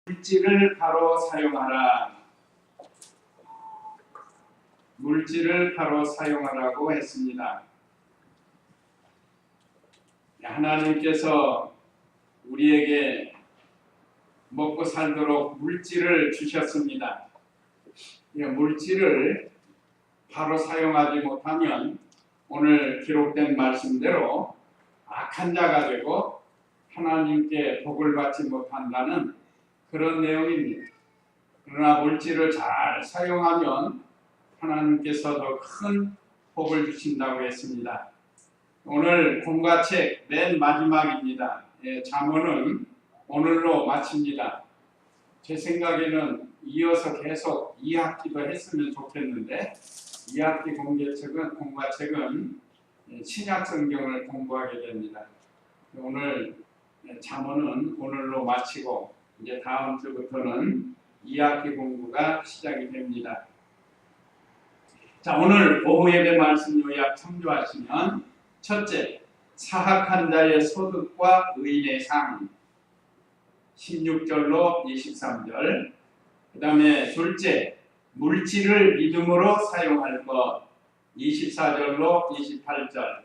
물질을 바로 사용하라. 물질을 바로 사용하라고 했습니다. 하나님께서 우리에게 먹고 살도록 물질을 주셨습니다. 물질을 바로 사용하지 못하면 오늘 기록된 말씀대로 악한 자가 되고 하나님께 복을 받지 못한다는 그런 내용입니다. 그러나 물질을 잘 사용하면 하나님께서 더 큰 복을 주신다고 했습니다. 오늘 공과책 맨 마지막입니다. 잠언은 오늘로 마칩니다. 제 생각에는 이어서 계속 2학기도 했으면 좋겠는데 2학기 공과책은 신약 성경을 공부하게 됩니다. 오늘 잠언은 오늘로 마치고 이제 다음 주부터는 2학기 공부가 시작이 됩니다. 자, 오늘 오후 예배 말씀 요약 참조하시면 첫째, 사악한 자의 소득과 의인의 상 16절로 23절. 그 다음에 둘째, 물질을 믿음으로 사용할 것 24절로 28절.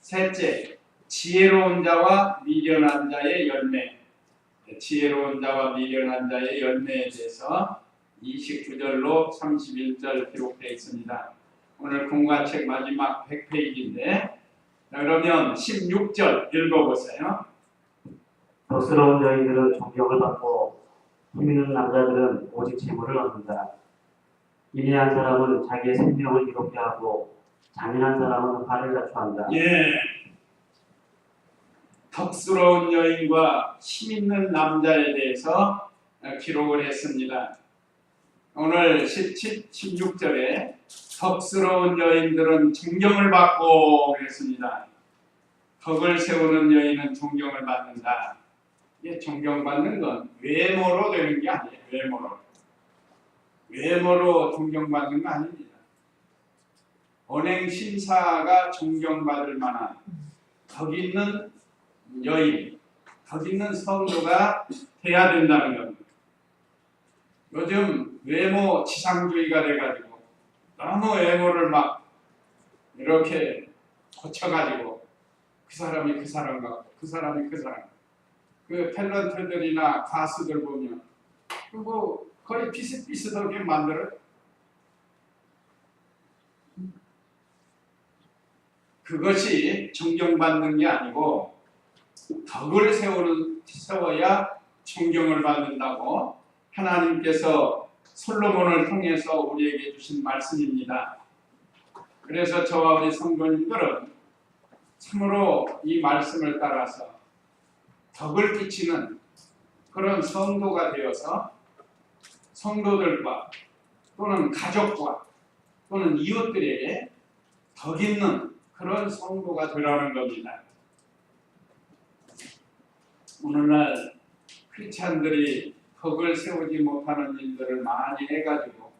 셋째, 지혜로운 자와 미련한 자의 열매. 지혜로운 자와 미련한 자의 열매에 대해서 29절로 31절 기록되어 있습니다. 오늘 공과책 마지막 100페이지인데 그러면 16절 읽어보세요. 덕스러운 여인들은 존경을 받고 힘있는 남자들은 오직 재물을 얻는다. 인내한 사람은 자기의 생명을 이롭게 하고 잔인한 사람은 발을 자초한다. 덕스러운 여인과 힘있는 남자에 대해서 기록을 했습니다. 오늘 16절에 덕스러운 여인들은 존경을 받고 그랬습니다. 덕을 세우는 여인은 존경을 받는다. 이게 존경받는 건 외모로 되는 게 아니에요. 외모로 존경받는 거 아닙니다. 언행 심사가 존경받을 만한 덕 있는 여인, 덕 있는 성도가 돼야 된다는 겁니다. 요즘 외모 지상주의가 돼가지고 너무 외모를 막 이렇게 고쳐가지고 그 사람이 그 사람 같고 그 사람이 그 사람. 그 탤런트들이나 가수들 보면 그거 거의 비슷비슷하게 만들어요. 그것이 존경받는 게 아니고 덕을 세워야 존경을 받는다고 하나님께서 솔로몬을 통해서 우리에게 주신 말씀입니다. 그래서 저와 우리 성도님들은 참으로 이 말씀을 따라서 덕을 끼치는 그런 성도가 되어서 성도들과 또는 가족과 또는 이웃들에게 덕 있는 그런 성도가 되라는 겁니다. 오늘날 크리스찬들이 덕을 세우지 못하는 일들을 많이 해가지고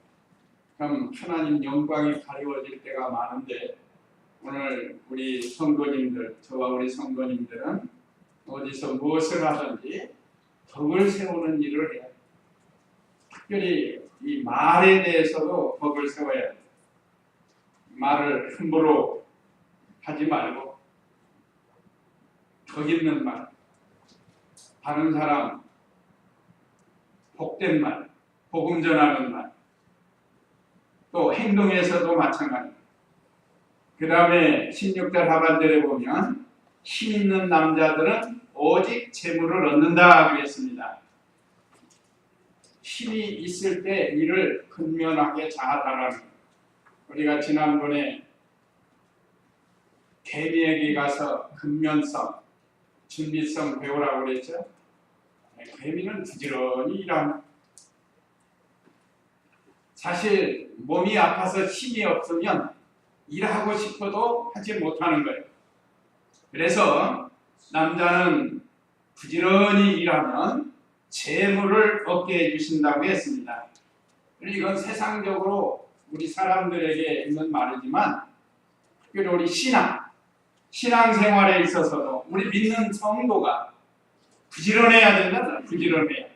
그럼 하나님 영광이 가려워질 때가 많은데 오늘 우리 성도님들, 저와 우리 성도님들은 어디서 무엇을 하든지 덕을 세우는 일을 해야 돼요. 특별히 이 말에 대해서도 덕을 세워야 돼요. 말을 함부로 하지 말고 덕 있는 말, 다른 사람 복된 말, 복음 전하는 말, 또 행동에서도 마찬가지입니다. 그 다음에 16절 하반절에 보면 힘 있는 남자들은 오직 재물을 얻는다 그랬습니다. 힘이 있을 때 일을 근면하게 잘하라는 거예요. 우리가 지난번에 개미에게 가서 근면성, 준비성 배우라고 그랬죠. 개미는 부지런히 일합니다. 사실 몸이 아파서 힘이 없으면 일하고 싶어도 하지 못하는 거예요. 그래서 남자는 부지런히 일하면 재물을 얻게 해주신다고 했습니다. 이건 세상적으로 우리 사람들에게 있는 말이지만 특별히 우리 신앙생활에 있어서도 우리 믿는 성도가 부지런해야 된다. 부지런해야.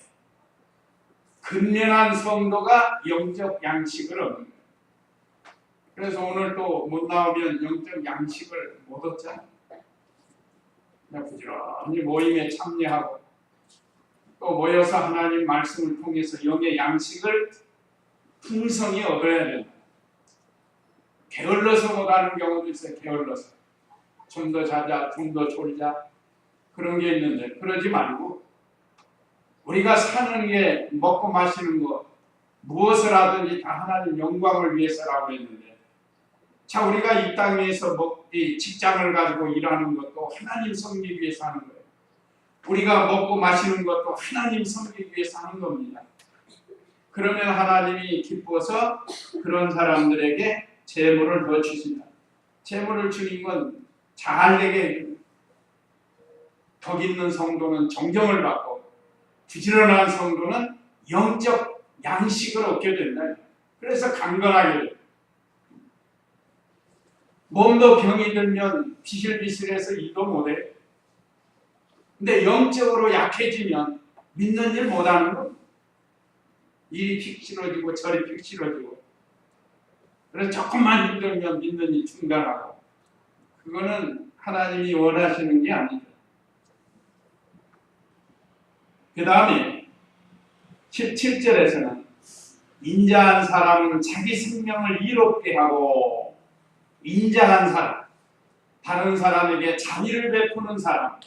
근면한 성도가 영적 양식을 얻는 거예요. 그래서 오늘 또 못 나오면 영적 양식을 못 얻잖아요. 그냥 부지런히 모임에 참여하고 또 모여서 하나님 말씀을 통해서 영의 양식을 풍성히 얻어야 된다. 게을러서 못하는 경우도 있어요. 게을러서 좀 더 자자, 좀 더 졸자 그런 게 있는데 그러지 말고 우리가 사는 게 먹고 마시는 거 무엇을 하든지 다 하나님 영광을 위해서라고 했는데 자 우리가 이 땅에서 이 직장을 가지고 일하는 것도 하나님 섬기기 위해서 하는 거예요. 우리가 먹고 마시는 것도 하나님 섬기기 위해서 하는 겁니다. 그러면 하나님이 기뻐서 그런 사람들에게 재물을 더 주신다. 재물을 주는 건 잘되게 덕 있는 성도는 정정을 받고 부지런한 성도는 영적 양식을 얻게 된다. 그래서 강건하게 돼요. 몸도 병이 들면 비실비실해서 일도 못해. 근데 영적으로 약해지면 믿는 일 못하는 거. 일이 픽 싫어지고 저리 픽 싫어지고. 그래서 조금만 힘들면 믿는 일 중단하고. 그거는 하나님이 원하시는 게 아니다. 그 다음에 17절에서는 인자한 사람은 자기 생명을 이롭게 하고 인자한 사람, 다른 사람에게 자비를 베푸는 사람,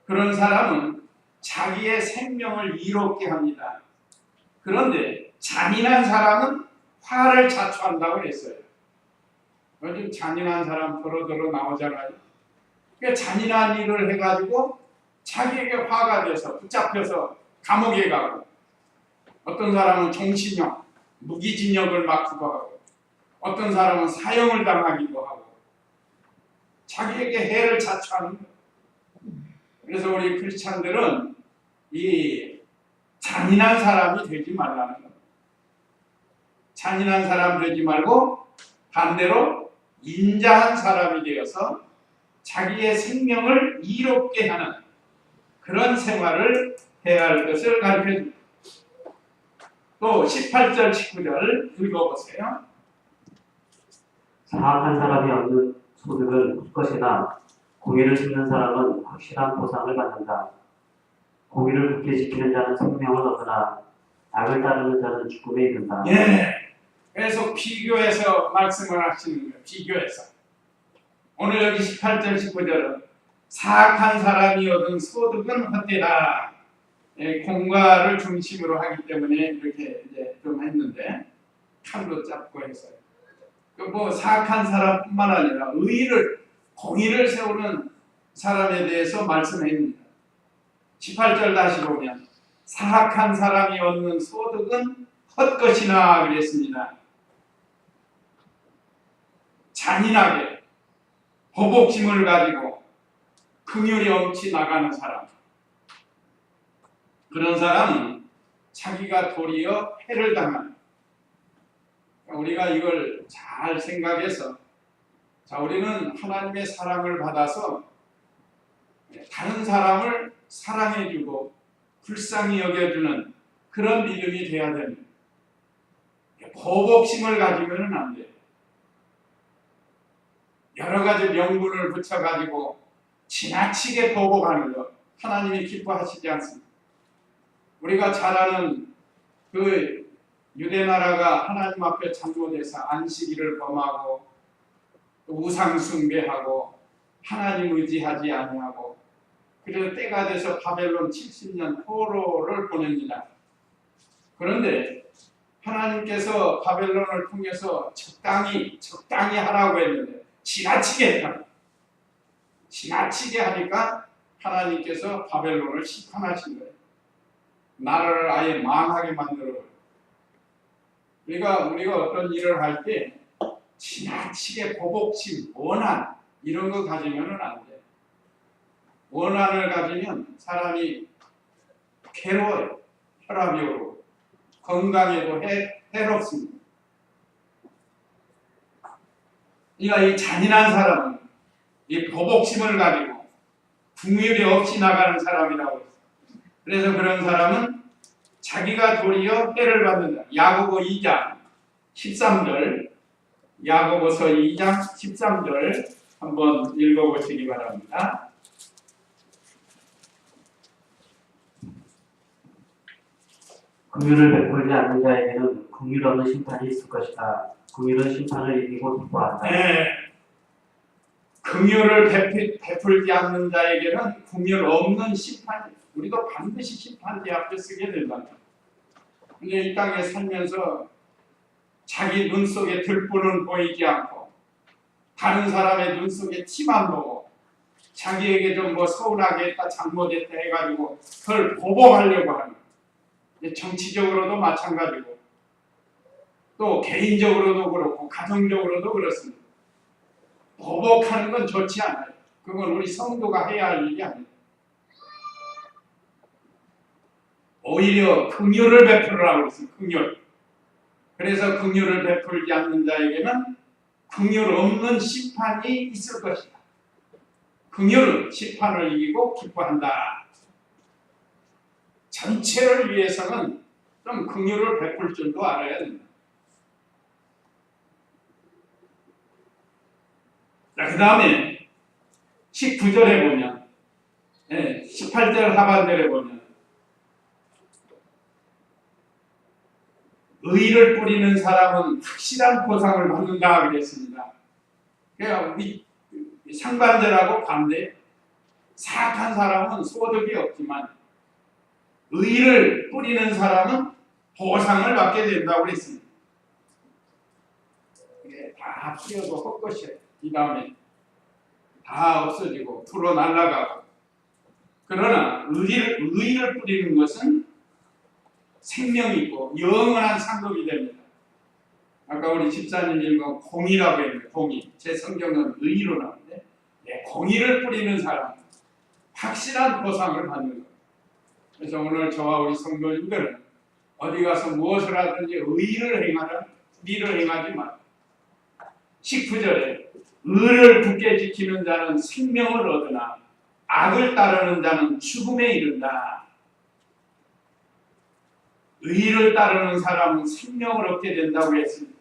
그런 사람은 자기의 생명을 이롭게 합니다. 그런데 잔인한 사람은 화를 자초한다고 했어요. 요즘 잔인한 사람 도로도로 나오잖아요. 그러니까 잔인한 일을 해가지고 자기에게 화가 돼서 붙잡혀서 감옥에 가고 어떤 사람은 종신형, 무기징역을 맞기도 하고 어떤 사람은 사형을 당하기도 하고 자기에게 해를 자초하는 거예요. 그래서 우리 크리스찬들은 이 잔인한 사람이 되지 말라는 거예요. 잔인한 사람 되지 말고 반대로 인자한 사람이 되어서 자기의 생명을 이롭게 하는 그런 생활을 해야 할 것을 가르쳐줍니다. 또 18절, 19절 읽어보세요. 사악한 사람이 얻는 소득은 것이나 공의를 짓는 사람은 확실한 보상을 받는다. 공의를 굳게 지키는 자는 생명을 얻으나 악을 따르는 자는 죽음에 이른다. 예, 계속 비교해서 말씀을 하시는 거예요. 비교해서. 오늘 여기 18절, 19절은 사악한 사람이 얻은 소득은 헛되다. 예, 공과를 중심으로 하기 때문에 이렇게 이제 좀 했는데 칼로 잡고 했어요. 뭐 사악한 사람뿐만 아니라 의를 공의를 세우는 사람에 대해서 말씀합니다. 18절 다시 보면 사악한 사람이 얻는 소득은 헛것이나 그랬습니다. 잔인하게 보복심을 가지고 긍휼이 없이 나가는 사람, 그런 사람은 자기가 도리어 해를 당하는. 우리가 이걸 잘 생각해서 자 우리는 하나님의 사랑을 받아서 다른 사람을 사랑해주고 불쌍히 여겨주는 그런 믿음이 되어야 됩니다. 보복심을 가지면은 안 돼요. 여러 가지 명분을 붙여가지고 지나치게 보복하는 것 하나님이 기뻐하시지 않습니다. 우리가 잘 아는 그 유대 나라가 하나님 앞에 잘못해서 안식일을 범하고 우상 숭배하고 하나님 의지하지 아니하고 그래서 때가 돼서 바벨론 70년 포로를 보냅니다. 그런데 하나님께서 바벨론을 통해서 적당히 하라고 했는데 지나치게 했다. 지나치게 하니까 하나님께서 바벨론을 심판하신 거예요. 나라를 아예 망하게 만들어버려요. 우리가 어떤 일을 할 때 지나치게 보복심, 원한 이런 거 가지면은 안 돼. 원한을 가지면 사람이 괴로워요. 혈압이 오르고 건강에도 해롭습니다. 그러니까 이 잔인한 사람은 이 보복심을 가지고 긍휼이 없이 나가는 사람이라고 했어요. 그래서 그런 사람은 자기가 도리어 해를 받는다. 야고보 2장 13절, 야고보서 2장 13절 한번 읽어보시기 바랍니다. 긍휼을 베풀지 않는 자에게는 긍휼 없는 심판이 있을 것이다. 긍휼은 심판을 이기고 기뻐한다. 네. 긍휼을 베풀지 않는 자에게는 긍휼 없는 심판이, 우리도 반드시 심판대 앞에 서게 된다. 근데 이 땅에 살면서 자기 눈 속에 들보는 보이지 않고 다른 사람의 눈 속에 티만 보고 자기에게 좀 뭐 서운하게 했다 잘못했다 해가지고 그걸 보복하려고 하는, 정치적으로도 마찬가지고 또 개인적으로도 그렇고 가정적으로도 그렇습니다. 보복하는 건 좋지 않아요. 그건 우리 성도가 해야 할 일이 아니에요. 오히려 긍휼을 베풀으라고 했어요. 긍휼. 그래서 긍휼을 베풀지 않는 자에게는 긍휼 없는 심판이 있을 것이다. 긍휼은 심판을 이기고 기뻐한다. 전체를 위해서는 좀 긍휼을 베풀 줄도 알아야 됩니다. 자, 그 다음에 19절에 보면, 18절 하반절에 보면 의를 뿌리는 사람은 확실한 보상을 받는다 그랬습니다. 그러니까 우리 상반절하고 반대, 사악한 사람은 소득이 없지만 의를 뿌리는 사람은 보상을 받게 된다고 그랬습니다. 이게 다 뿌려도 헛것이에요. 이 다음에 다 없어지고 불어 날아가고. 그러나 의를 뿌리는 것은 생명이 있고 영원한 상급이 됩니다. 아까 우리 집사님 읽은 공의라고 했는데, 공의. 제 성경은 의로 나오는데, 공의를 뿌리는 사람, 확실한 보상을 받는 거예요. 그래서 오늘 저와 우리 성도님들은 어디 가서 무엇을 하든지 의를 행하라, 불의를 행하지 마라. 19절에 의를 굳게 지키는 자는 생명을 얻으나 악을 따르는 자는 죽음에 이른다. 의를 따르는 사람은 생명을 얻게 된다고 했습니다.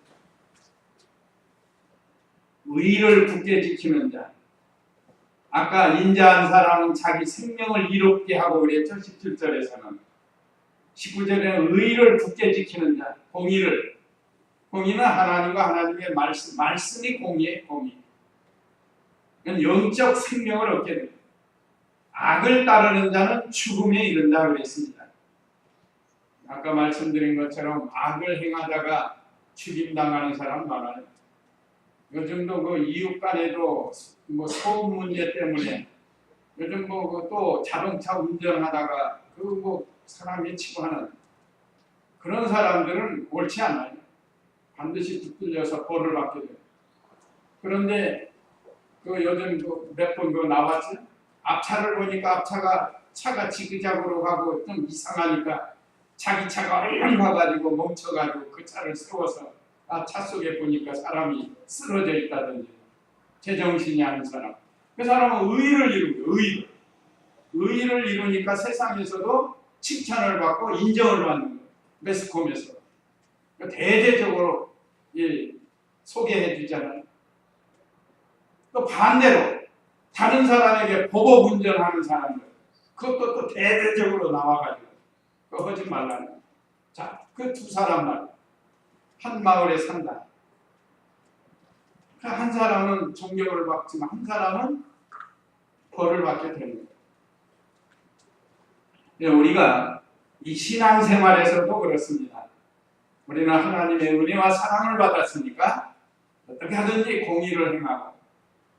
의를 굳게 지키는 자. 아까 인자한 사람은 자기 생명을 이롭게 하고 그랬죠. 17절에서는. 19절에는 의를 굳게 지키는 자. 공의를. 공의는 하나님과 하나님의 말씀이 공의예요. 공의. 영적 생명을 얻게 됩니다. 악을 따르는 자는 죽음에 이른다 그랬습니다. 아까 말씀드린 것처럼 악을 행하다가 죽임당하는 사람 많아요. 요즘도 그 이웃 간에도 뭐 소음 문제 때문에 요즘 뭐 또 자동차 운전하다가 그 뭐 사람이 치고 하는 그런 사람들은 옳지 않아요. 반드시 붙들려서 벌을 받게 돼요. 그런데 그 요즘 몇 번 그 나왔죠. 앞차를 보니까 차가 지그작으로 가고 좀 이상하니까 자기 차가 얼른 가가지고 멈춰가지고 그 차를 세워서 차 속에 보니까 사람이 쓰러져 있다든지 제정신이 아닌 사람. 그 사람은 의를 이루는 거예요. 의를 이루니까 세상에서도 칭찬을 받고 인정을 받는 거예요. 매스컴에서. 대대적으로 소개해 주잖아요. 또 반대로 다른 사람에게 보복 운전하는 사람들, 그것도 또 대대적으로 나와가지고 그거 하지 말라는 거예요. 자, 그 두 사람만 한 마을에 산다. 한 사람은 존경을 받지만 한 사람은 벌을 받게 됩니다. 우리가 이 신앙생활에서도 그렇습니다. 우리는 하나님의 은혜와 사랑을 받았으니까 어떻게 하든지 공의를 행하고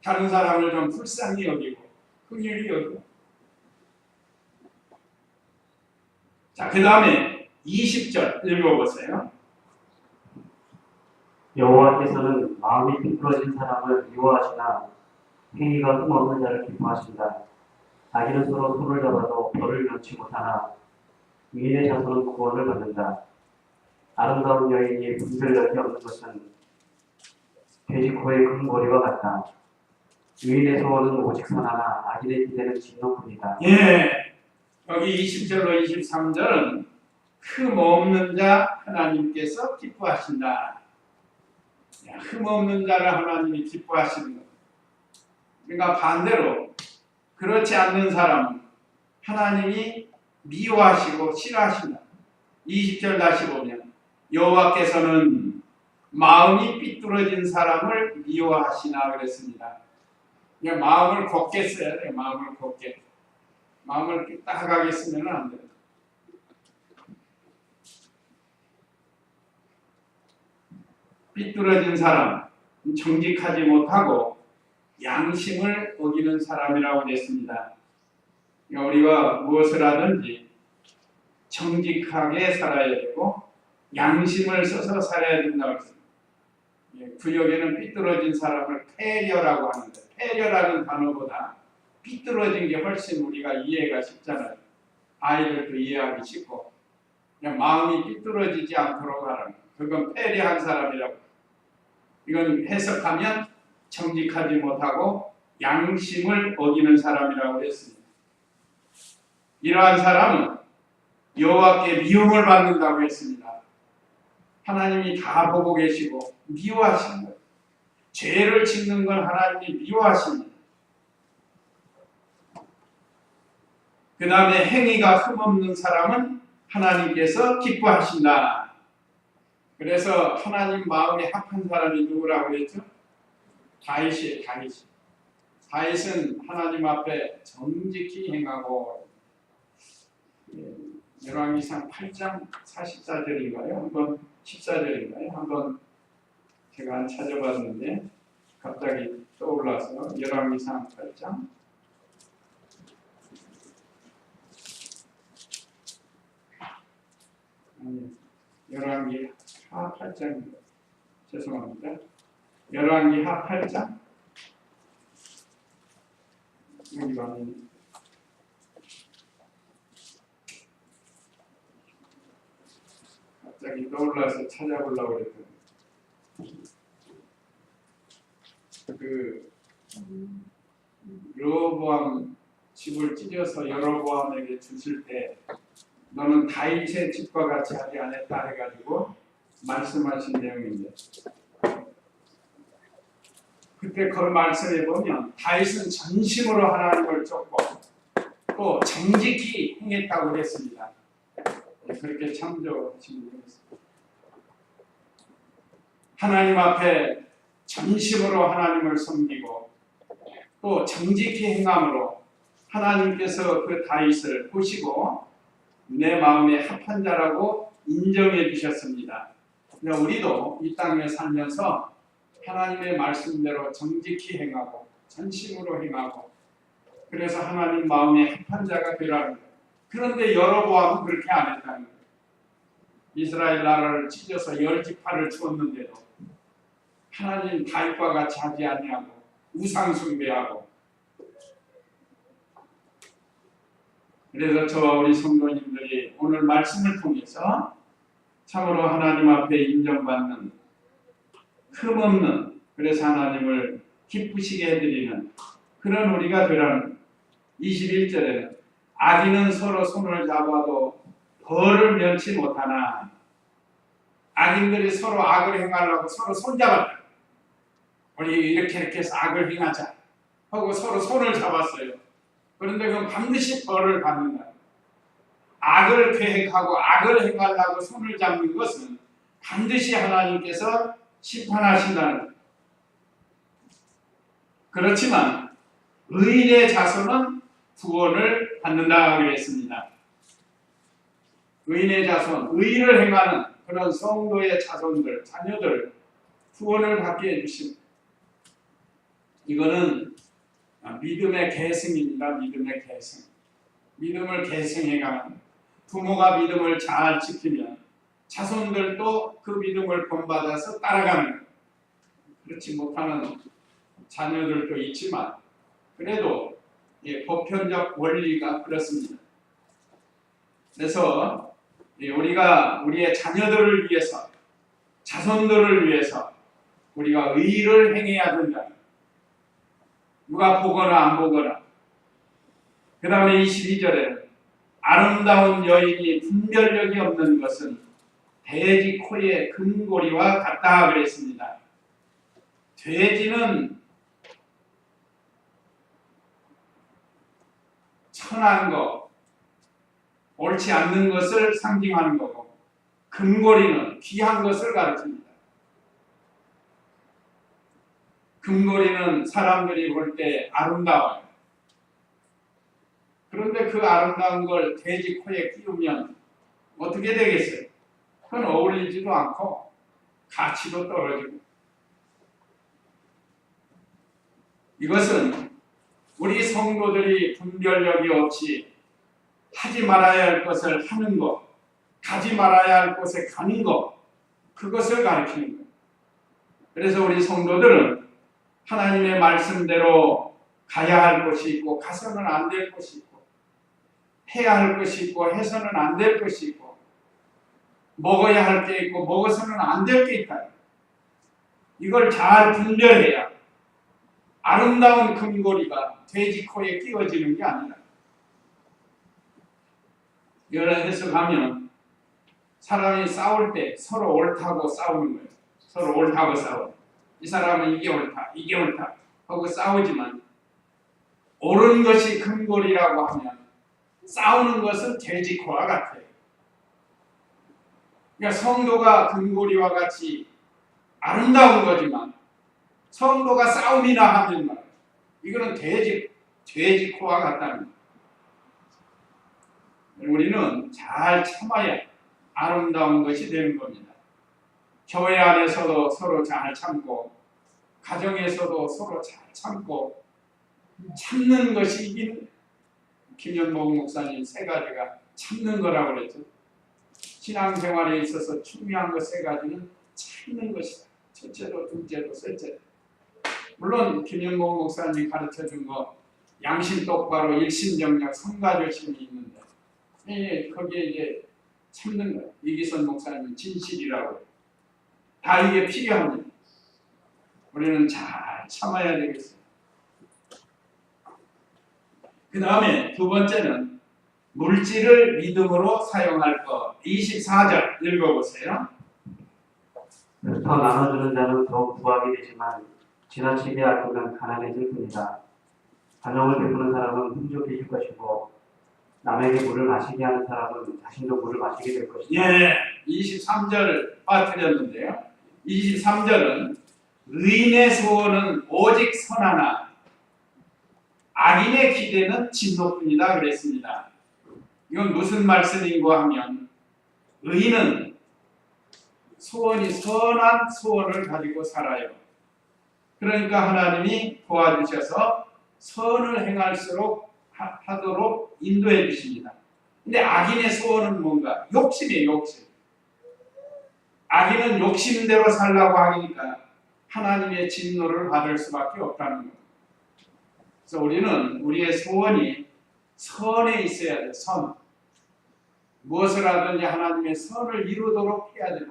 다른 사람을 좀 불쌍히 여기고 긍휼히 여기고. 자, 그 다음에 20절 읽어보세요. 여호와께서는 마음이 비뚤어진 사람을 미워하시나 행위가 흠없는 자를 기뻐하신다. 자기는 서로 손을 잡아도 벌을 면치 못하나 의인의 자손은 구원을 받는다. 아름다운 여인이 분별력이 없는 것은 돼지코의 큰 머리와 같다. 의인의 소원은 오직 선하나 악인의 기대는 진노뿐이다. 여기 20절로 23절은 흠 없는 자 하나님께서 기뻐하신다. 흠 없는 자를 하나님이 기뻐하시는 것. 그러니까 반대로 그렇지 않는 사람은 하나님이 미워하시고 싫어하신다. 20절 다시 보면 여호와께서는 마음이 삐뚤어진 사람을 미워하시나 그랬습니다. 그냥 마음을 곱게 써야 돼요. 마음을 곱게. 마음을 삐딱하게 쓰면 안 돼요. 삐뚤어진 사람, 정직하지 못하고 양심을 어기는 사람이라고 했습니다. 그러니까 우리가 무엇을 하든지 정직하게 살아야 되고 양심을 써서 살아야 된다고 했습니다. 구역에는 삐뚤어진 사람을 폐려라고 하는데 폐려라는 단어보다 삐뚤어진 게 훨씬 우리가 이해가 쉽잖아요. 아이들도 이해하기 쉽고 그냥 마음이 삐뚤어지지 않도록 하는 그건 폐려한 사람이라고. 이건 해석하면 정직하지 못하고 양심을 어기는 사람이라고 했습니다. 이러한 사람은 여호와께 미움을 받는다고 했습니다. 하나님이 다 보고 계시고 미워하시는 거예요. 죄를 짓는 건 하나님이 미워하십니다. 그 다음에 행위가 흠없는 사람은 하나님께서 기뻐하신다. 그래서 하나님 마음에 합한 사람이 누구라고 그랬죠? 다윗이에요. 다윗은 하나님 앞에 정직히 행하고 열왕기상 8장 44절인가요? 한번 14절인가요? 한번 제가 안 찾아봤는데 갑자기 떠올라서 열왕기상 8장 열왕기 하 8장입니다. 죄송합니다. 열왕기 하 8장 여기 가면 갑자기 떠올라서 찾아보려고 그랬더니 그 여로보암 집을 찢어서 여로보암에게 주실 때 너는 다윗의 집과 같이 하지 않았다 해가지고 말씀하신 내용인데 그때 그 말씀에 보면 다윗은 전심으로 하나님을 쫓고 또 정직히 행했다고 했습니다. 그렇게 참조하신 분이 있습니다. 하나님 앞에 전심으로 하나님을 섬기고 또 정직히 행함으로 하나님께서 그 다윗을 보시고 내 마음에 합한 자라고 인정해 주셨습니다. 우리도 이 땅에 살면서 하나님의 말씀대로 정직히 행하고 전심으로 행하고 그래서 하나님 마음에 합한 자가 되라는 거예요. 그런데 여로보암은 그렇게 안 했다는 거예요. 이스라엘 나라를 찢어서 10지파를 주었는데도 하나님 다윗과 같이 하지 아니하고 우상 숭배하고 그래서 저와 우리 성도님들이 오늘 말씀을 통해서 참으로 하나님 앞에 인정받는 흠없는 그래서 하나님을 기쁘시게 해드리는 그런 우리가 되라는 21절에는 악인은 서로 손을 잡아도 벌을 면치 못하나 악인들이 서로 악을 행하려고 서로 손잡았다. 우리 이렇게 해서 악을 행하자 하고 서로 손을 잡았어요. 그런데 그건 반드시 벌을 받는다. 악을 계획하고 악을 행하려고 손을 잡는 것은 반드시 하나님께서 심판하신다는 것. 그렇지만 의인의 자손은 구원을 받는다 그랬습니다. 의인의 자손, 의를 행하는 그런 성도의 자손들, 자녀들 구원을 받게 해주십니다. 이거는 믿음의 계승입니다. 믿음의 계승. 믿음을 계승해가는 부모가 믿음을 잘 지키면 자손들도 그 믿음을 본받아서 따라가는 거예요. 그렇지 못하는 자녀들도 있지만 그래도 보편적 원리가 그렇습니다. 그래서 우리가 우리의 자녀들을 위해서 자손들을 위해서 우리가 의를 행해야 된다. 누가 보거나 안 보거나. 그 다음에 22절에는 아름다운 여인이 분별력이 없는 것은 돼지 코의 금고리와 같다 그랬습니다. 돼지는 천한 것, 옳지 않는 것을 상징하는 거고, 금고리는 귀한 것을 가르칩니다. 금고리는 사람들이 볼 때 아름다워요. 그런데 그 아름다운 걸 돼지 코에 끼우면 어떻게 되겠어요? 그건 어울리지도 않고 가치도 떨어지고. 이것은 우리 성도들이 분별력이 없이 하지 말아야 할 것을 하는 것, 가지 말아야 할 곳에 가는 것, 그것을 가르치는 거예요. 그래서 우리 성도들은 하나님의 말씀대로 가야 할 곳이 있고 가서는 안 될 곳이 있고, 해야 할 것이 있고 해서는 안 될 것이 있고, 먹어야 할 게 있고 먹어서는 안 될 게 있다. 이걸 잘 분별해야 아름다운 금고리가 돼지 코에 끼워지는 게 아니라, 이걸 해석하면 사람이 싸울 때 서로 옳다고 싸우는 거예요. 서로 옳다고 싸워. 이 사람은 이게 옳다, 이게 옳다 하고 싸우지만, 옳은 것이 금고리라고 하면 싸우는 것은 돼지 코와 같아요. 그러니까 성도가 금고리와 같이 아름다운 거지만, 성도가 싸움이나 하면 말이에요, 이거는 돼지 코와 같다는 거예요. 우리는 잘 참아야 아름다운 것이 되는 겁니다. 교회 안에서도 서로 잘 참고, 가정에서도 서로 잘 참고, 참는 것이 이기는, 김현복 목사님 세 가지가 참는 거라고 그랬죠. 신앙생활에 있어서 중요한 것 세 가지는 참는 것이다. 첫째로, 둘째로, 셋째로. 물론 김현복 목사님이 가르쳐준 거 양심 똑바로, 일심정력, 삼가조심이 있는데, 거기에 이제 참는 거예요. 이기선 목사님은 진실이라고. 다 이게 필요합니다. 우리는 잘 참아야 되겠어요. 그 다음에 두 번째는 물질을 믿음으로 사용할 것. 24절 읽어보세요. 더 나눠주는 자는 더욱 부하게 되지만 지나치게 아끼면 가난해질 뿐이다. 관용을 베푸는 사람은 풍족해질 것이고 남에게 물을 마시게 하는 사람은 자신도 물을 마시게 될 것이다. 예, 23절 빠뜨렸는데요. 23절은 의인의 소원은 오직 선하나 악인의 기대는 진노뿐이다 그랬습니다. 이건 무슨 말씀인고 하면, 의인은 소원이 선한 소원을 가지고 살아요. 그러니까 하나님이 도와주셔서 선을 행할수록 하도록 인도해 주십니다. 근데 악인의 소원은 뭔가? 욕심이에요, 욕심. 악인은 욕심대로 살라고 하니까 하나님의 진노를 받을 수밖에 없다는 거예요. 그래서 우리는 우리의 소원이 선에 있어야 돼요. 선. 무엇을 하든지 하나님의 선을 이루도록 해야 돼요.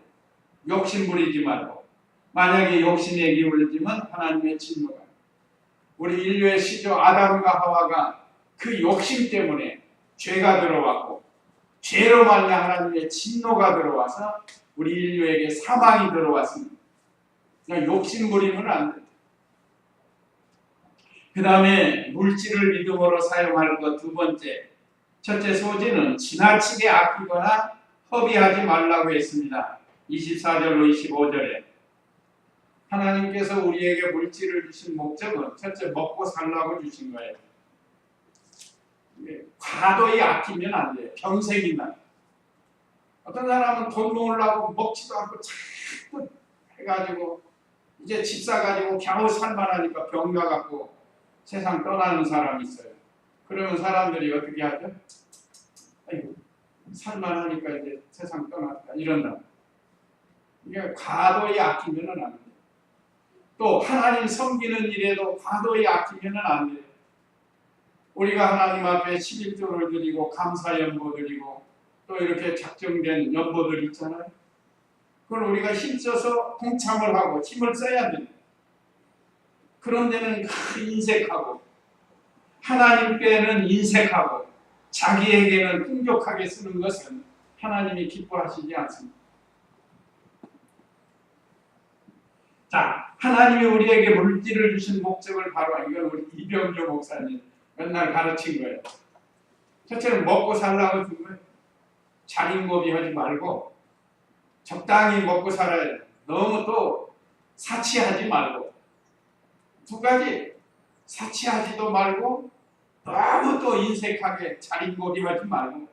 욕심 부리지 말고. 만약에 욕심에 기울지면 하나님의 진노가. 우리 인류의 시조 아담과 하와가 그 욕심 때문에 죄가 들어왔고, 죄로 말미암아 하나님의 진노가 들어와서 우리 인류에게 사망이 들어왔습니다. 그러니까 욕심 부리면 안 돼요. 그 다음에 물질을 믿음으로 사용할 것 두 번째. 첫째 소지는 지나치게 아끼거나 허비하지 말라고 했습니다. 24절로 25절에. 하나님께서 우리에게 물질을 주신 목적은 첫째 먹고 살라고 주신 거예요. 과도히 아끼면 안 돼요. 병색이 나. 어떤 사람은 돈 모으려고 먹지도 않고 자꾸 해가지고 이제 집 사가지고 겨우 살만하니까 병 나갖고 세상 떠나는 사람이 있어요. 그러면 사람들이 어떻게 하죠? 아이고, 살만하니까 이제 세상 떠났다 이런다. 이게 과도히 아끼면 안 돼요. 또 하나님 섬기는 일에도 과도히 아끼면 안 돼요. 우리가 하나님 앞에 11조를 드리고 감사 연보 드리고 또 이렇게 작정된 연보들 있잖아요. 그걸 우리가 힘써서 동참을 하고 힘을 써야 됩니다. 그런 데는 인색하고, 하나님께는 인색하고, 자기에게는 풍족하게 쓰는 것은 하나님이 기뻐하시지 않습니다. 자, 하나님이 우리에게 물질을 주신 목적을 바로 이건 우리 이병조 목사님 맨날 가르친 거예요. 첫째는 먹고 살라고 준 거예요. 자린고비 하지 말고 적당히 먹고 살아야 돼. 너무 또 사치하지 말고. 두 가지, 사치하지도 말고 너무 또 인색하게 자린고비 하지 말고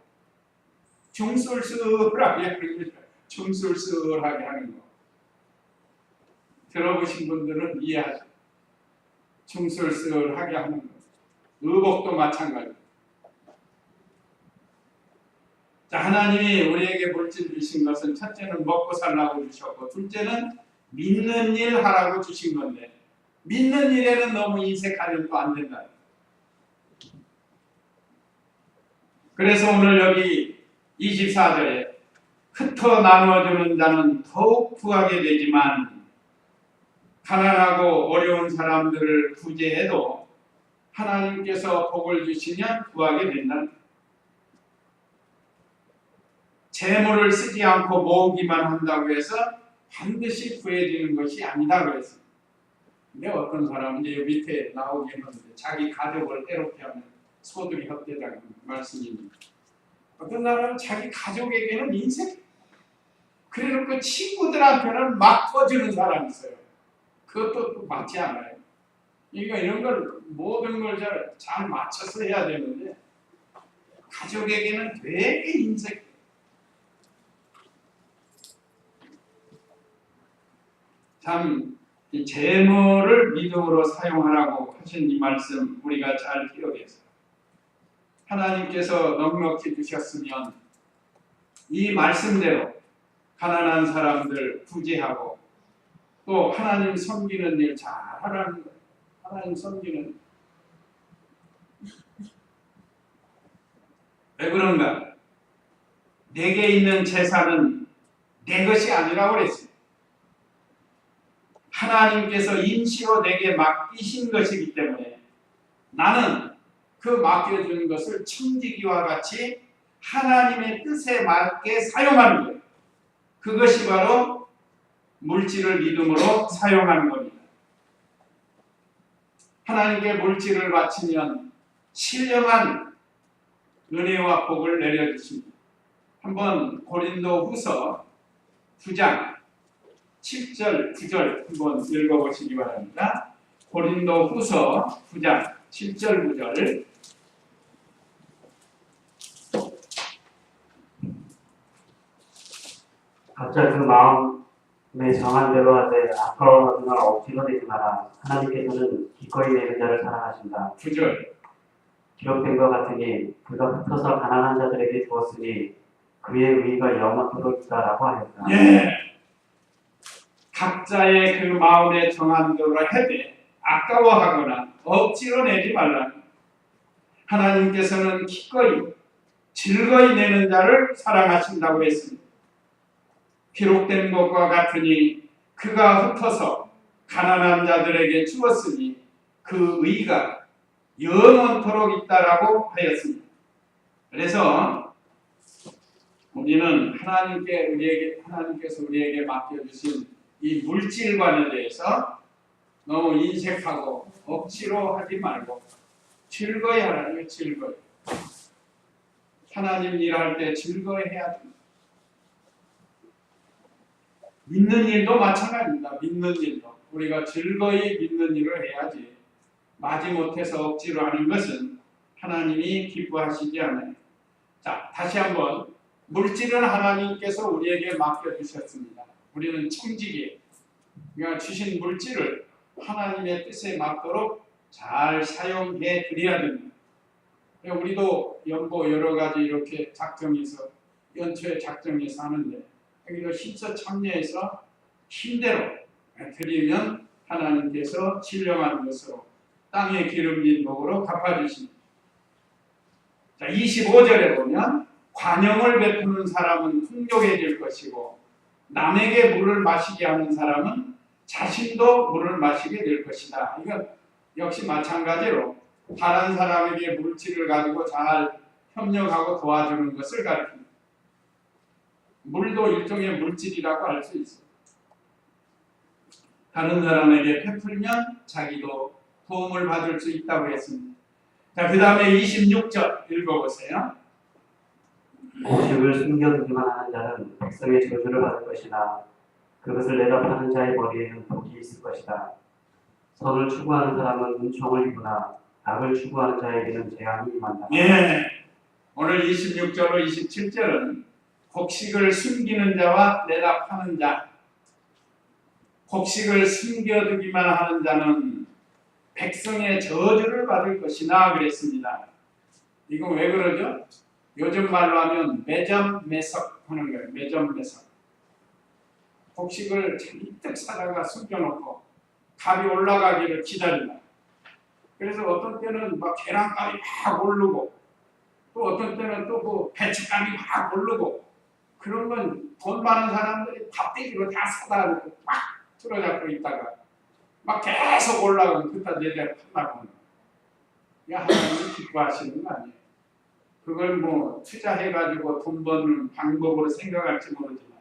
중술술하게 하는 거죠. 중술술하게 하는 거. 들어보신 분들은 이해하죠. 중술술하게 하는 거. 의복도 마찬가지. 자, 하나님이 우리에게 물질 주신 것은 첫째는 먹고 살라고 주셨고, 둘째는 믿는 일 하라고 주신 건데, 믿는 일에는 너무 인색하면 또 안 된다. 그래서 오늘 여기 24절에 흩어 나누어주는 자는 더욱 구하게 되지만 가난하고 어려운 사람들을 구제해도 하나님께서 복을 주시면 구하게 된다. 재물을 쓰지 않고 모으기만 한다고 해서 반드시 구해지는 것이 아니다 그랬습니다. 근데 어떤 사람은 이제 밑에 나오게 했는데 자기 가족을 때롭게 하면 소들이 헛되다는 말씀입니다. 어떤 사람은 자기 가족에게는 인색, 그래놓고 친구들한테는 막 퍼주는 사람이 있어요. 그것도 맞지 않아요. 그러니까 이런 걸 모든 걸 잘 맞춰서 해야 되는데 가족에게는 되게 인색. 참 이 재물을 믿음으로 사용하라고 하신 이 말씀 우리가 잘 기억해서 하나님께서 넉넉히 주셨으면 이 말씀대로 가난한 사람들 구제하고 또 하나님 섬기는 일 잘 하라는 거예요. 하나님 섬기는 왜 그런가? 내게 있는 재산은 내 것이 아니라고 그랬어요. 하나님께서 임시로 내게 맡기신 것이기 때문에 나는 그 맡겨준 것을 청지기와 같이 하나님의 뜻에 맞게 사용하는 거예요. 그것이 바로 물질을 믿음으로 사용하는 겁니다. 하나님께 물질을 바치면 신령한 은혜와 복을 내려주십니다. 한번 고린도후서 9장 7절, 9절 한번 읽어보시기 바랍니다. 고린도후서 9장 7절, 9절. 각자 그 마음에 정한 대로 하되 아까워하거나 억지로 되지 마라. 하나님께서는 기꺼이 내는 자를 사랑하신다. 9절. 기록된 것 같으니 그가 흩어서 가난한 자들에게 주었으니 그의 의가 영원토록 있다라고 하였다. 예. 각자의 그 마음에 정한 대로 해되 아까워하거나 억지로 내지 말라. 하나님께서는 기꺼이 즐거이 내는 자를 사랑하신다고 했습니다. 기록된 것과 같으니 그가 흩어서 가난한 자들에게 주었으니 그 의가 영원토록 있다라고 하였습니다. 그래서 우리는 하나님께서 우리에게 맡겨주신 이 물질관에 대해서 너무 인색하고 억지로 하지 말고 즐거이 하라는 거예요. 즐거이. 하나님 일할 때 즐거이 해야 됩니다. 믿는 일도 마찬가지입니다. 믿는 일도 우리가 즐거이 믿는 일을 해야지 마지못해서 억지로 하는 것은 하나님이 기뻐하시지 않아요. 자, 다시 한번 물질은 하나님께서 우리에게 맡겨주셨습니다. 우리는 청지기, 그러니까 주신 물질을 하나님의 뜻에 맞도록 잘 사용해 드려야 됩니다. 우리도 연보 여러 가지 이렇게 작정해서 연초에 작정해서 하는데 여기도 힘써 참여해서 힘대로 드리면 하나님께서 신령한 것으로 땅의 기름진 복으로 갚아주십니다. 자, 25절에 보면 관용을 베푸는 사람은 풍족해질 것이고 남에게 물을 마시게 하는 사람은 자신도 물을 마시게 될 것이다. 이건 역시 마찬가지로 다른 사람에게 물질을 가지고 잘 협력하고 도와주는 것을 가르칩니다. 물도 일종의 물질이라고 할 수 있어요. 다른 사람에게 베풀면 자기도 도움을 받을 수 있다고 했습니다. 자, 그 다음에 26절 읽어보세요. 곡식을 숨겨두기만 하는 자는 백성의 저주를 받을 것이나 그것을 내다 파는 자의 머리에는 복이 있을 것이다. 선을 추구하는 사람은 은총을 입으나 악을 추구하는 자에게는 재앙이 임한다. 예, 오늘 26절로 27절은 곡식을 숨기는 자와 내다 파는 자, 곡식을 숨겨두기만 하는 자는 백성의 저주를 받을 것이나 그랬습니다. 이건 왜 그러죠? 요즘 말로 하면 매점매석 하는 거예요. 매점매석. 곡식을 잔뜩 사다가 숨겨놓고 값이 올라가기를 기다린다. 그래서 어떤 때는 막 계란값이 막 오르고 또 어떤 때는 또 그 배추값이 막 오르고 그런 건 돈 많은 사람들이 밥대기로 다 사다 놓고 막 틀어잡고 있다가 막 계속 올라가면 그따 내대로 팔라고 하는 거예요. 하나님이 기뻐하시는 거 아니에요. 그걸 뭐 투자해가지고 돈 버는 방법으로 생각할지 모르지만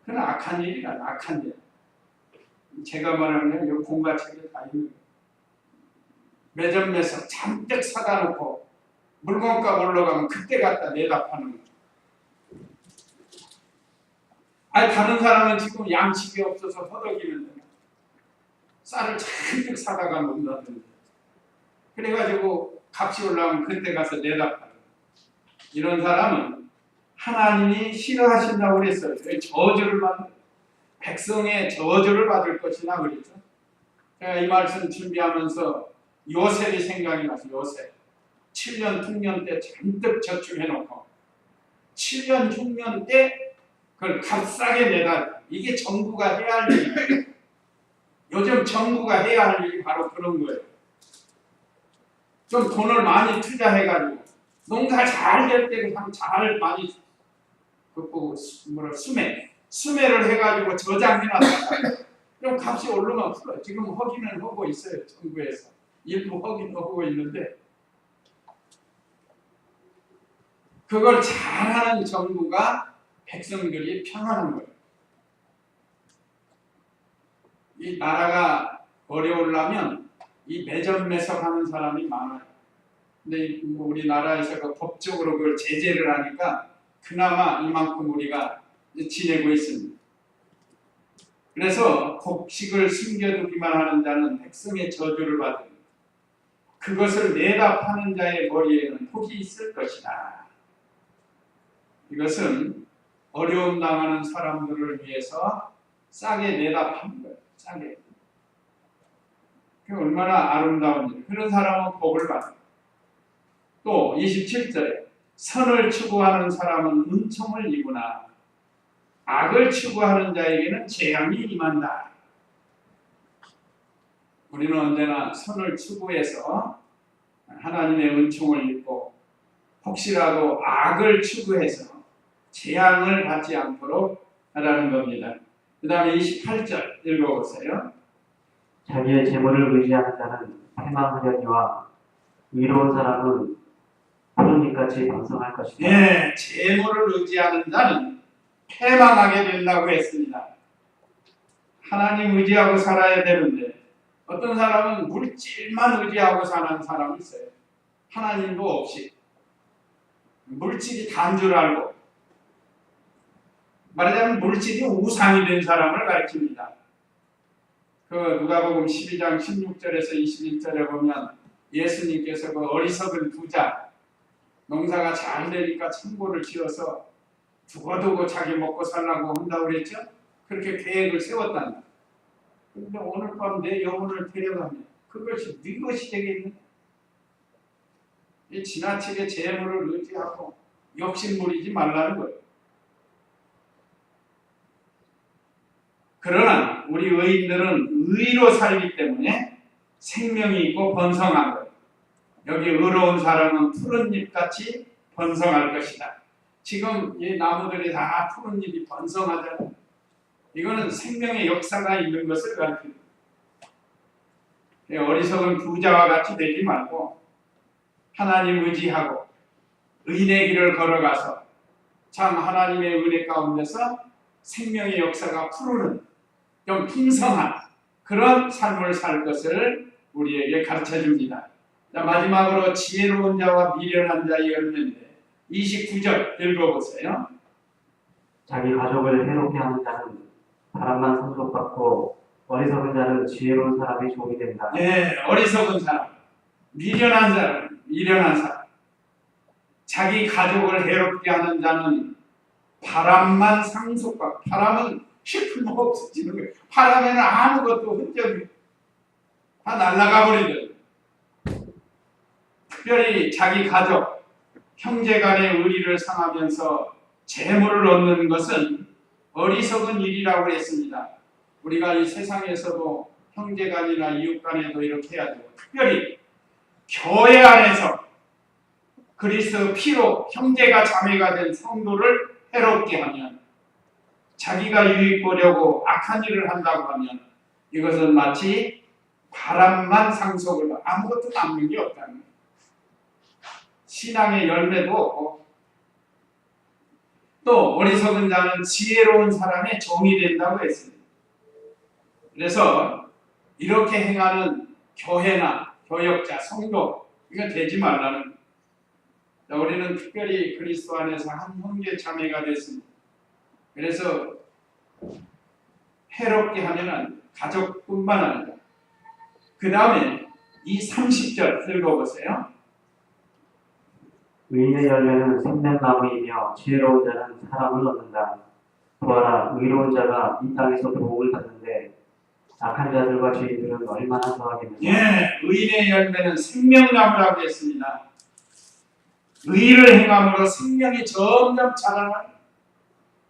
그건 악한 일이라 악한 일. 제가 말하는 이 공과책에 다 있는 거예요. 매점에서 잔뜩 사다 놓고 물건값 올라가면 그때 갖다 내다 파는 거예요. 아니 다른 사람은 지금 양식이 없어서 허덕이는데 쌀을 잔뜩 사다가 놓는다든지 그래가지고 값이 올라가면 그때 가서 내다 파는 이런 사람은 하나님이 싫어하신다고 그랬어요. 저주를 받는 백성의 저주를 받을 것이나 그랬죠. 제가 이 말씀 준비하면서 요셉이 생각이 나서 요셉 7년 흉년 때 잔뜩 저축해놓고 7년 흉년 때 그걸 값싸게 내다. 이게 정부가 해야 할 일이에요. 요즘 정부가 해야 할 일이 바로 그런 거예요. 좀 돈을 많이 투자해가지고 농사 잘 될 때 잘 많이 수매를 해가지고 저장해놨다가 그럼 값이 오르면 풀어. 지금 허기는 하고 있어요. 정부에서 일부 허기는 하고 있는데 그걸 잘하는 정부가 백성들이 평안한 거예요. 이 나라가 어려우려면 이 매점매석하는 사람이 많아요. 근데 우리나라에서 그 법적으로 그걸 제재를 하니까 그나마 이만큼 우리가 지내고 있습니다. 그래서 곡식을 숨겨두기만 하는 자는 백성의 저주를 받습니다. 그것을 내다 파는 자의 머리에는 복이 있을 것이다. 이것은 어려움 당하는 사람들을 위해서 싸게 내다 파는 거예요. 싸게. 그게 얼마나 아름다운 일. 그런 사람은 복을 받아요. 또 27절에 선을 추구하는 사람은 은총을 입으나 악을 추구하는 자에게는 재앙이 임한다. 우리는 언제나 선을 추구해서 하나님의 은총을 입고 혹시라도 악을 추구해서 재앙을 받지 않도록 하라는 겁니다. 그 다음에 28절 읽어보세요. 자기의 재물을 의지하는 자는 패망하려니와 의로운 사람은 푸른잎같이 번성할 것이다. 예, 재물을 의지하는 자는 패망하게 된다고 했습니다. 하나님 의지하고 살아야 되는데 어떤 사람은 물질만 의지하고 사는 사람이 있어요. 하나님도 없이 물질이 다인 줄 알고 말하자면 물질이 우상이 된 사람을 가리킵니다. 그 누가복음 12장 16절에서 21절에 보면 예수님께서 그 어리석은 부자 농사가 잘 되니까 창고를 지어서 두고두고 자기 먹고 살라고 한다고 그랬죠? 그렇게 계획을 세웠단다. 그런데 오늘 밤 내 영혼을 데려가면 그것이 네 것이 되겠느냐? 이 지나치게 재물을 의지하고 욕심부리지 말라는 거예요. 그러나 우리 의인들은 의로 살기 때문에 생명이 있고 번성한 거예요. 여기 의로운 사람은 푸른 잎같이 번성할 것이다. 지금 이 나무들이 다 푸른 잎이 번성하잖아요. 이거는 생명의 역사가 있는 것을 가르칩니다. 어리석은 부자와 같이 되지 말고 하나님 의지하고 의인의 길을 걸어가서 참 하나님의 은혜 가운데서 생명의 역사가 푸르는 좀 풍성한 그런 삶을 살 것을 우리에게 가르쳐 줍니다. 자, 마지막으로 지혜로운 자와 미련한 자의 열매인데 29절 읽어보세요. 자기 가족을 해롭게 하는 자는 바람만 상속받고 어리석은 자는 지혜로운 사람의 종이 된다. 예, 어리석은 사람, 미련한 사람, 자기 가족을 해롭게 하는 자는 바람만 상속받고, 바람은 휘풀면 없어지는 거예요. 바람에는 아무것도 흔적이 다 날아가 버리거든요. 특별히 자기 가족, 형제 간의 의리를 상하면서 재물을 얻는 것은 어리석은 일이라고 했습니다. 우리가 이 세상에서도 형제 간이나 이웃 간에도 이렇게 해야 되고, 특별히 교회 안에서 그리스도 피로 형제가 자매가 된 성도를 해롭게 하면, 자기가 유익 보려고 악한 일을 한다고 하면 이것은 마치 바람만 상속을 아무것도 남는 게 없다는 거예요. 신앙의 열매도 없고, 또 어리석은 자는 지혜로운 사람의 종이 된다고 했습니다. 그래서 이렇게 행하는 교회나 교역자, 성도, 이거 되지 말라는 거예요. 우리는 특별히 그리스도 안에서 한 형제 자매가 됐습니다. 그래서 해롭게 하면은 가족뿐만 아니라 그 다음에 이 30절 읽어보세요. 의인의 열매는 생명나무이며 지혜로운 자는 사람을 얻는다. 보아라, 의로운 자가 이 땅에서 보복을 받는데 악한 자들과 죄인들은 얼마나 더하겠느냐. 예, 의인의 열매는 생명나무라고 했습니다. 의를 행함으로 생명이 점점 자라나요.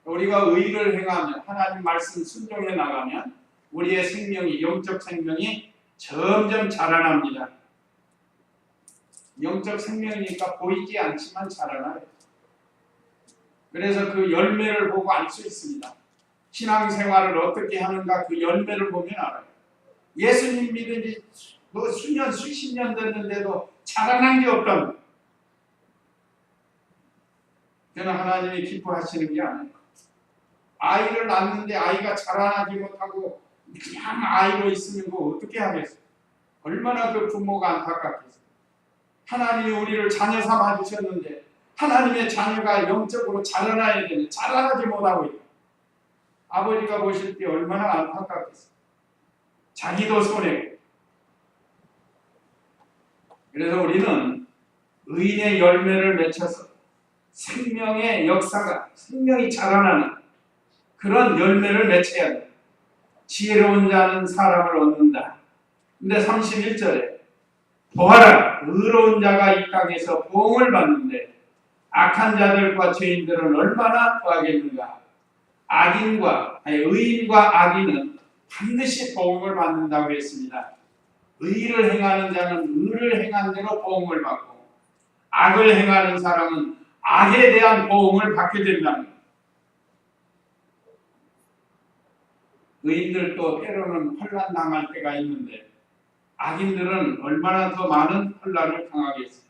우리가 의를 행하면, 하나님 말씀 순종해 나가면 우리의 생명이, 영적 생명이 점점 자라납니다. 영적 생명이니까 보이지 않지만 자라나요. 그래서 그 열매를 보고 알 수 있습니다. 신앙생활을 어떻게 하는가 그 열매를 보면 알아요. 예수님 믿은 지 수년, 수십 년 됐는데도 자라난 게 없다는, 저는 하나님이 기뻐하시는 게 아니에요. 아이를 낳는데 아이가 자라나지 못하고 그냥 아이로 있으면 그거 어떻게 하겠어요? 얼마나 그 부모가 안타깝겠어요. 하나님이 우리를 자녀 삼아 주셨는데 하나님의 자녀가 영적으로 자라나야 되는데 자라나지 못하고 있다. 아버지가 보실 때 얼마나 안타깝겠어요. 자기도 손해고. 그래서 우리는 의인의 열매를 맺혀서 생명의 역사가, 생명이 자라나는 그런 열매를 맺혀야 돼. 지혜로운 자는 사람을 얻는다. 근데 31절에 보아라, 의로운 자가 이 땅에서 보응을 받는데 악한 자들과 죄인들은 얼마나 더하겠는가. 의인과 악인은 반드시 보응을 받는다고 했습니다. 의를 행하는 자는 의를 행한 대로 보응을 받고, 악을 행하는 사람은 악에 대한 보응을 받게 된다는 거예요. 의인들도 때로는 환난 당할 때가 있는데 악인들은 얼마나 더 많은 환난을 당하겠어요.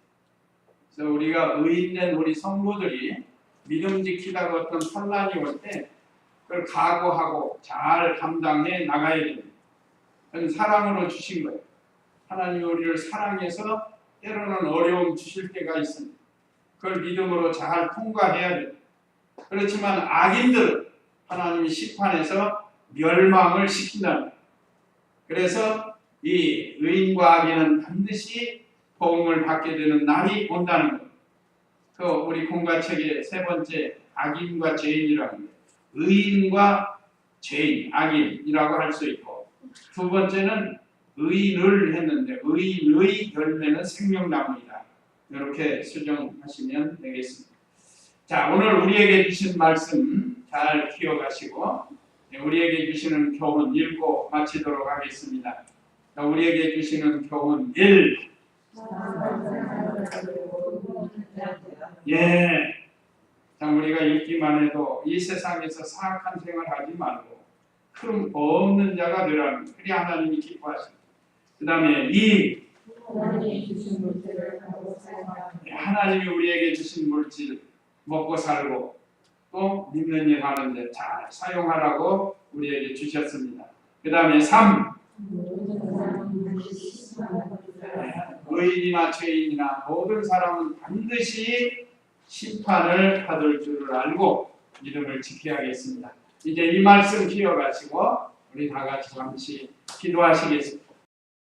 그래서 우리가 의인된 우리 성도들이 믿음 지키다가 어떤 환난이 올 때 그걸 각오하고 잘 감당해 나가야 됩니다. 그건 사랑으로 주신 거예요. 하나님이 우리를 사랑해서 때로는 어려움 주실 때가 있습니다. 그걸 믿음으로 잘 통과해야 돼요. 그렇지만 악인들은 하나님이 심판해서 멸망을 시킨다는 거예요. 그래서 이 의인과 악인은 반드시 보응을 받게 되는 날이 온다는 거예요. 그 우리 공과책의 세 번째 악인과 죄인이라는 거예요. 의인과 죄인, 악인이라고 할 수 있고, 두 번째는 의인을 했는데 의인의 열매는 생명나무이다. 이렇게 수정하시면 되겠습니다. 자, 오늘 우리에게 주신 말씀 잘 기억하시고 우리에게 주시는 교훈 읽고 마치도록 하겠습니다. 자, 우리에게 주시는 교훈 1. 예. 자, 우리가 읽기만 해도 이 세상에서 사악한 생활하지 말고 흠 없는 자가 되라는, 그리 하나님이 기뻐하십니다. 그 다음에 2. 하나님이 주신 물질을 하고 살아가는 하나님이 우리에게 주신 물질 먹고 살고 또 믿는 일 하는데 잘 사용하라고 우리에게 주셨습니다. 그 다음에 3. 모든 사람은 반드시 심판을 의인이나 죄인이나 모든 사람은 반드시 심판을 받을 줄을 알고 믿음을 지켜야겠습니다. 이제 이 말씀 기억하시고 우리 다 같이 잠시 기도하시겠습니다.